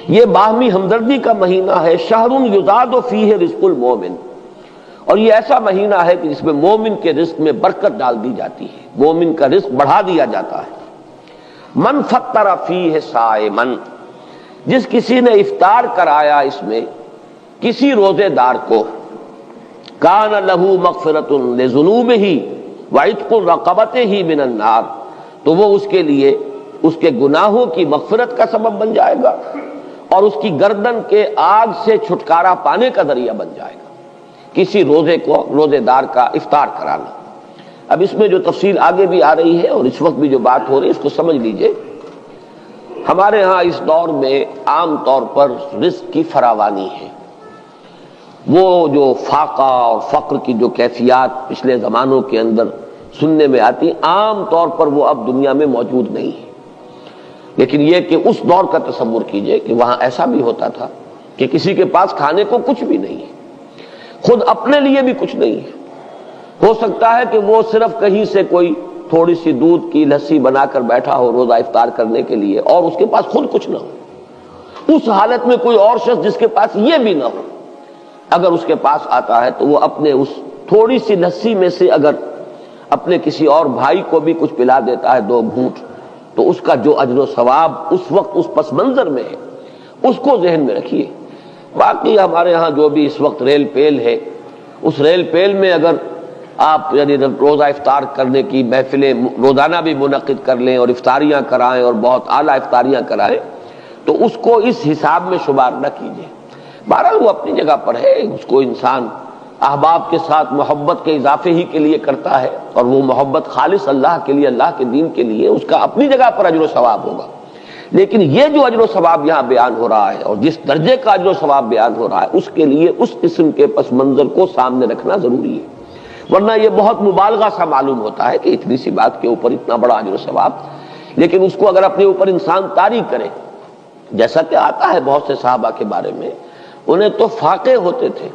یہ باہمی ہمدردی کا مہینہ ہے، شہر یزاد فیہ رزق المومن، اور یہ ایسا مہینہ ہے کہ جس میں مومن کے رزق میں برکت ڈال دی جاتی ہے، مومن کا رزق بڑھا دیا جاتا ہے۔ من فطر فیہ صائما، جس کسی نے افطار کرایا اس میں کسی روزے دار کو، کان لہ مغفرۃ لذنوبہ وعتق رقبتہ من النار، تو وہ اس کے لیے اس کے گناہوں کی مغفرت کا سبب بن جائے گا اور اس کی گردن کے آگ سے چھٹکارا پانے کا ذریعہ بن جائے گا، کسی روزے دار کا افطار کرانا۔ اب اس میں جو تفصیل آگے بھی آ رہی ہے اور اس وقت بھی جو بات ہو رہی ہے اس کو سمجھ لیجئے۔ ہمارے ہاں اس دور میں عام طور پر رزق کی فراوانی ہے، وہ جو فاقہ اور فقر کی جو کیفیات پچھلے زمانوں کے اندر سننے میں آتی، عام طور پر وہ اب دنیا میں موجود نہیں ہے۔ لیکن یہ کہ اس دور کا تصور کیجئے کہ وہاں ایسا بھی ہوتا تھا کہ کسی کے پاس کھانے کو کچھ بھی نہیں ہے، خود اپنے لیے بھی کچھ نہیں ہے، ہو سکتا ہے کہ وہ صرف کہیں سے کوئی تھوڑی سی دودھ کی لسی بنا کر بیٹھا ہو روزہ افطار کرنے کے لیے، اور اس کے پاس خود کچھ نہ ہو۔ اس حالت میں کوئی اور شخص جس کے پاس یہ بھی نہ ہو، اگر اس کے پاس آتا ہے تو وہ اپنے اس تھوڑی سی لسی میں سے اگر اپنے کسی اور بھائی کو بھی کچھ پلا دیتا ہے 2 گھونٹ، تو اس کا جو اجر و ثواب اس وقت اس پس منظر میں ہے اس کو ذہن میں رکھیے۔ باقی ہمارے ہاں جو بھی اس وقت ریل پیل ہے، اس ریل پیل میں اگر آپ یعنی روزہ افطار کرنے کی محفلیں روزانہ بھی منعقد کر لیں اور افطاریاں کرائیں اور بہت اعلیٰ افطاریاں کرائیں، تو اس کو اس حساب میں شمار نہ کیجیے۔ بہرحال وہ اپنی جگہ پر ہے، اس کو انسان احباب کے ساتھ محبت کے اضافے ہی کے لیے کرتا ہے، اور وہ محبت خالص اللہ کے لیے، اللہ کے دین کے لیے، اس کا اپنی جگہ پر اجر و ثواب ہوگا۔ لیکن یہ جو اجر و ثواب یہاں بیان ہو رہا ہے اور جس درجے کا اجر و ثواب بیان ہو رہا ہے، اس کے لیے اس قسم کے پس منظر کو سامنے رکھنا ضروری ہے، ورنہ یہ بہت مبالغہ سا معلوم ہوتا ہے کہ اتنی سی بات کے اوپر اتنا بڑا اجر و ثواب۔ لیکن اس کو اگر اپنے اوپر انسان طاری کرے، جیسا کہ آتا ہے بہت سے صحابہ کے بارے میں، انہیں تو فاقے ہوتے تھے،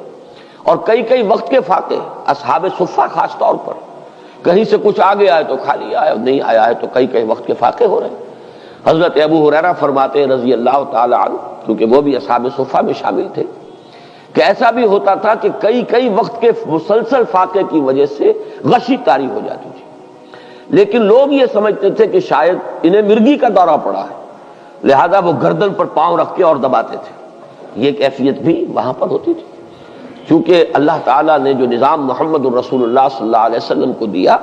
اور کئی وقت کے فاقے، اصحاب صفہ خاص طور پر، کہیں سے کچھ آگے آئے تو کھا لیا، اور نہیں آیا ہے تو کئی وقت کے فاقے ہو رہے ہیں۔ حضرت ابو ہریرہ فرماتے ہیں رضی اللہ تعالی عنہ، کیونکہ وہ بھی اصحاب صفہ میں شامل تھے، کہ ایسا بھی ہوتا تھا کہ کئی وقت کے مسلسل فاقے کی وجہ سے غشی طاری ہو جاتی تھی، لیکن لوگ یہ سمجھتے تھے کہ شاید انہیں مرگی کا دورہ پڑا ہے، لہذا وہ گردن پر پاؤں رکھ کے اور دباتے تھے۔ یہ کیفیت بھی وہاں پر ہوتی تھی، چونکہ اللہ تعالیٰ نے جو نظام محمد الرسول اللہ صلی اللہ علیہ وسلم کو دیا،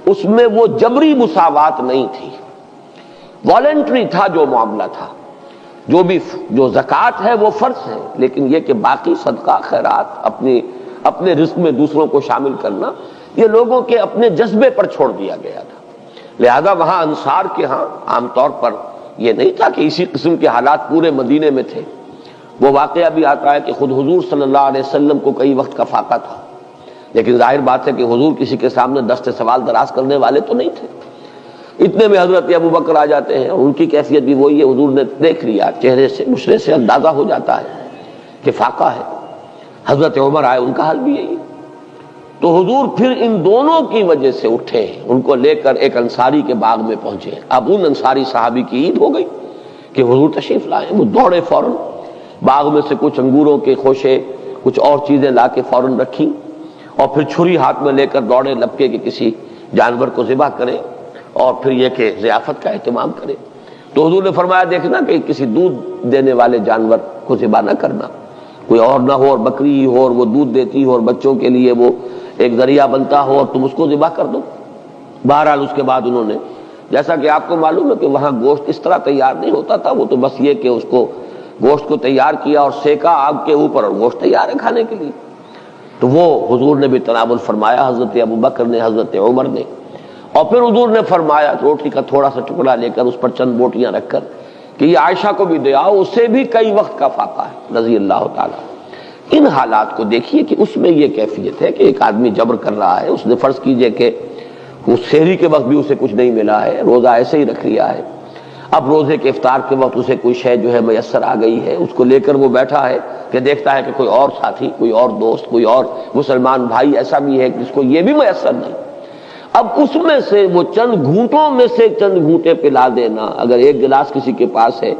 اس میں وہ جبری مساوات نہیں تھی، والنٹری تھا جو معاملہ تھا۔ جو زکوٰۃ ہے وہ فرض ہے، لیکن یہ کہ باقی صدقہ خیرات اپنے رزق میں دوسروں کو شامل کرنا، یہ لوگوں کے اپنے جذبے پر چھوڑ دیا گیا تھا۔ لہذا وہاں انصار کے ہاں عام طور پر یہ نہیں تھا کہ اسی قسم کے حالات پورے مدینے میں تھے۔ وہ واقعہ بھی آتا ہے کہ خود حضور صلی اللہ علیہ وسلم کو کئی وقت کا فاقہ تھا، لیکن ظاہر بات ہے کہ حضور کسی کے سامنے دست سوال دراز کرنے والے تو نہیں تھے۔ اتنے میں حضرت ابو بکر آ جاتے ہیں، اور ان کی کیفیت بھی وہی ہے، حضور نے دیکھ لیا، چہرے سے مشرے سے اندازہ ہو جاتا ہے کہ فاقہ ہے۔ حضرت عمر آئے، ان کا حال بھی یہی۔ تو حضور پھر ان دونوں کی وجہ سے اٹھے، ان کو لے کر ایک انصاری کے باغ میں پہنچے۔ اب ان انصاری صحابی کی عید ہو گئی کہ حضور تشریف لائے، وہ دوڑے فوراً باغ میں سے کچھ انگوروں کے خوشے، کچھ اور چیزیں لا کے فوراً رکھی، اور پھر چھری ہاتھ میں لے کر دوڑے لپکے کہ کسی جانور کو ذبح کریں، اور پھر یہ کہ ضیافت کا اہتمام کرے۔ تو حضور نے فرمایا دیکھنا کہ کسی دودھ دینے والے جانور کو ذبح نہ کرنا، کوئی اور نہ ہو اور بکری ہی ہو اور وہ دودھ دیتی ہو اور بچوں کے لیے وہ ایک ذریعہ بنتا ہو اور تم اس کو ذبح کر دو۔ بہرحال اس کے بعد انہوں نے، جیسا کہ آپ کو معلوم ہے کہ وہاں گوشت اس طرح تیار نہیں ہوتا تھا، وہ تو بس یہ کہ اس کو گوشت کو تیار کیا اور سیکا آگ کے اوپر، اور گوشت تیار ہے کھانے کے لیے۔ تو وہ حضور نے بھی تناول فرمایا، حضرت ابو بکر نے، حضرت عمر نے، اور پھر حضور نے فرمایا روٹی کا تھوڑا سا ٹکڑا لے کر اس پر چند بوٹیاں رکھ کر کہ یہ عائشہ کو بھی دے آؤ، اسے بھی کئی وقت کا فاقہ ہے رضی اللہ تعالیٰ۔ ان حالات کو دیکھیے کہ اس میں یہ کیفیت ہے کہ ایک آدمی جبر کر رہا ہے، اس نے فرض کیجئے کہ اس سحری کے وقت بھی اسے کچھ نہیں ملا ہے، روزہ ایسے ہی رکھ لیا ہے، اب روزے کے افطار کے وقت اسے کوئی شے جو ہے میسر آ گئی ہے، اس کو لے کر وہ بیٹھا ہے کہ دیکھتا ہے کہ کوئی اور ساتھی، کوئی اور دوست، کوئی اور مسلمان بھائی ایسا بھی ہے جس کو یہ بھی میسر نہیں۔ اب اس میں سے وہ چند گھونٹوں میں سے چند گھونٹے پلا دینا، اگر ایک گلاس کسی کے پاس ہے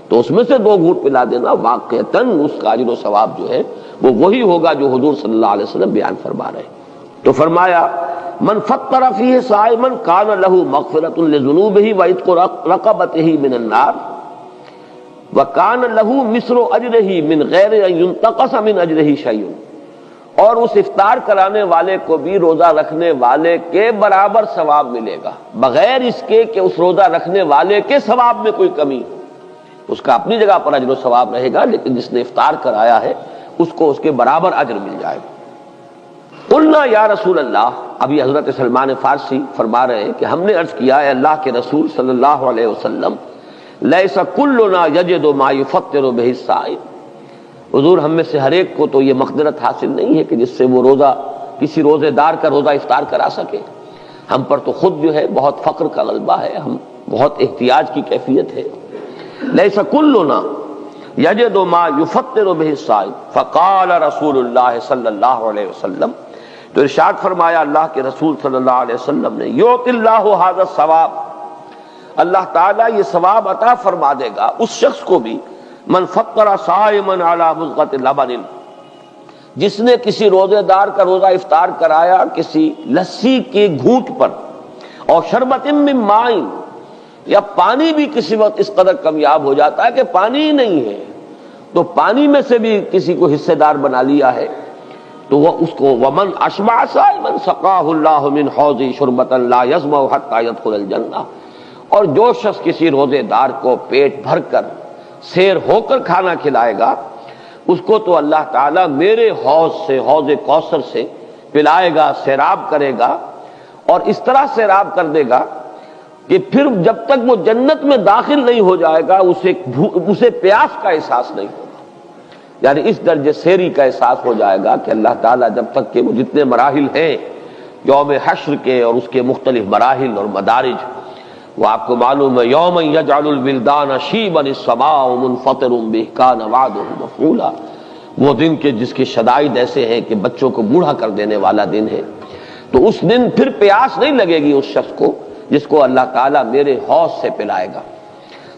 تو تو اس میں سے 2 گھونٹ پلا دینا واقعتاً اس کا اجر و ثواب جو ہے وہ وہی ہوگا جو حضور صلی اللہ علیہ وسلم بیان فرما رہے ہیں۔ تو فرمایا من فطر فیہ صائما کان لہ مغفرۃ لذنوبہ وعتق رقبتہ من النار وکان لہ مثل اجرہ من غیر ان ينتقص من اجرہ شیء، اور اس افطار کرانے والے کو بھی روزہ رکھنے والے کے برابر ثواب ملے گا، بغیر اس کے کہ اس روزہ رکھنے والے کے ثواب میں کوئی کمی ہو۔ اس کا اپنی جگہ پر اجر و ثواب رہے گا، لیکن جس نے افطار کرایا ہے اس کو اس کے برابر اجر مل جائے گا۔ قلنا یا رسول اللہ، ابھی حضرت سلمان فارسی فرما رہے ہیں کہ ہم نے عرض کیا ہے اللہ کے رسول صلی اللہ علیہ وسلم لیس کلنا یجد ما یفطر بہ الصائم، حضور ہم میں سے ہر ایک کو تو یہ مقدرت حاصل نہیں ہے کہ جس سے وہ روزہ کسی روزے دار کا روزہ افطار کرا سکے۔ ہم پر تو خود جو ہے بہت فقر کا غلبہ ہے، ہم بہت احتیاج کی کیفیت ہے۔ لیس کلنا یجد ما یفطر بہ الصائم فقال رسول اللہ صلی اللہ علیہ وسلم، تو ارشاد فرمایا اللہ کے رسول صلی اللہ علیہ وسلم نے یعطی اللہ ھذا الثواب، اللہ تعالیٰ یہ ثواب عطا فرما دے گا اس شخص کو بھی من فطر صائما علی مضغۃ لبن، جس نے کسی روزے دار کا روزہ افطار کرایا کسی لسی کے گھونٹ پر، اور شربۃ من ماء، یا پانی بھی کسی وقت اس قدر کمیاب ہو جاتا ہے کہ پانی ہی نہیں ہے تو پانی میں سے بھی کسی کو حصے دار بنا لیا ہے، تو وہ اس کو ومن اشبع صائما سقاہ اللہ من حوض شربۃ لا یظمأ حتى يدخل الجنہ، اور جو شخص کسی روزے دار کو پیٹ بھر کر سیر ہو کر کھانا کھلائے گا اس کو تو اللہ تعالیٰ میرے حوض سے، حوض کوثر سے پلائے گا، سیراب کرے گا، اور اس طرح سیراب کر دے گا کہ پھر جب تک وہ جنت میں داخل نہیں ہو جائے گا اسے پیاس کا احساس نہیں ہوگا، یعنی اس درجے سیری کا احساس ہو جائے گا کہ اللہ تعالیٰ جب تک کہ وہ جتنے مراحل ہیں یوم حشر کے اور اس کے مختلف مراحل اور مدارج، وہ آپ کو معلوم ہے یوم یجعل الولدان شیبا السماء منفطر به کان وعده مفعولا، وہ دن کے جس کے شدائد ایسے ہیں کہ بچوں کو بوڑھا کر دینے والا دن ہے، تو اس دن پھر پیاس نہیں لگے گی اس شخص کو جس کو اللہ تعالیٰ میرے حوض سے پلائے گا۔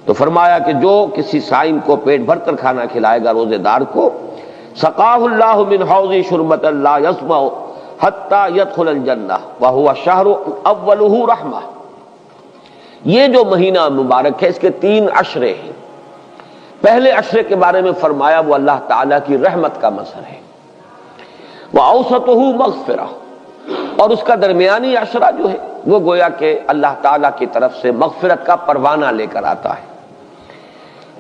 تو فرمایا کہ جو کسی صائم کو پیٹ بھر کر کھانا کھلائے گا روزے دار کو، سقاہ اللہ من حوض شربۃ لا یظمأ حتی یدخل الجنہ وہو شہر اولہ رحمہ، یہ جو مہینہ مبارک ہے اس کے 3 عشرے ہیں۔ پہلے عشرے کے بارے میں فرمایا وہ اللہ تعالیٰ کی رحمت کا مظہر ہے، وَأَوْسَطُهُ مَغْفِرَةٌ، اور اس کا درمیانی عشرہ جو ہے وہ گویا کہ اللہ تعالیٰ کی طرف سے مغفرت کا پروانہ لے کر آتا ہے،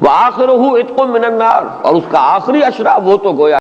وَآخِرُهُ عِتْقٌ مِّنَ النَّارِ، اور اس کا آخری عشرہ وہ تو گویا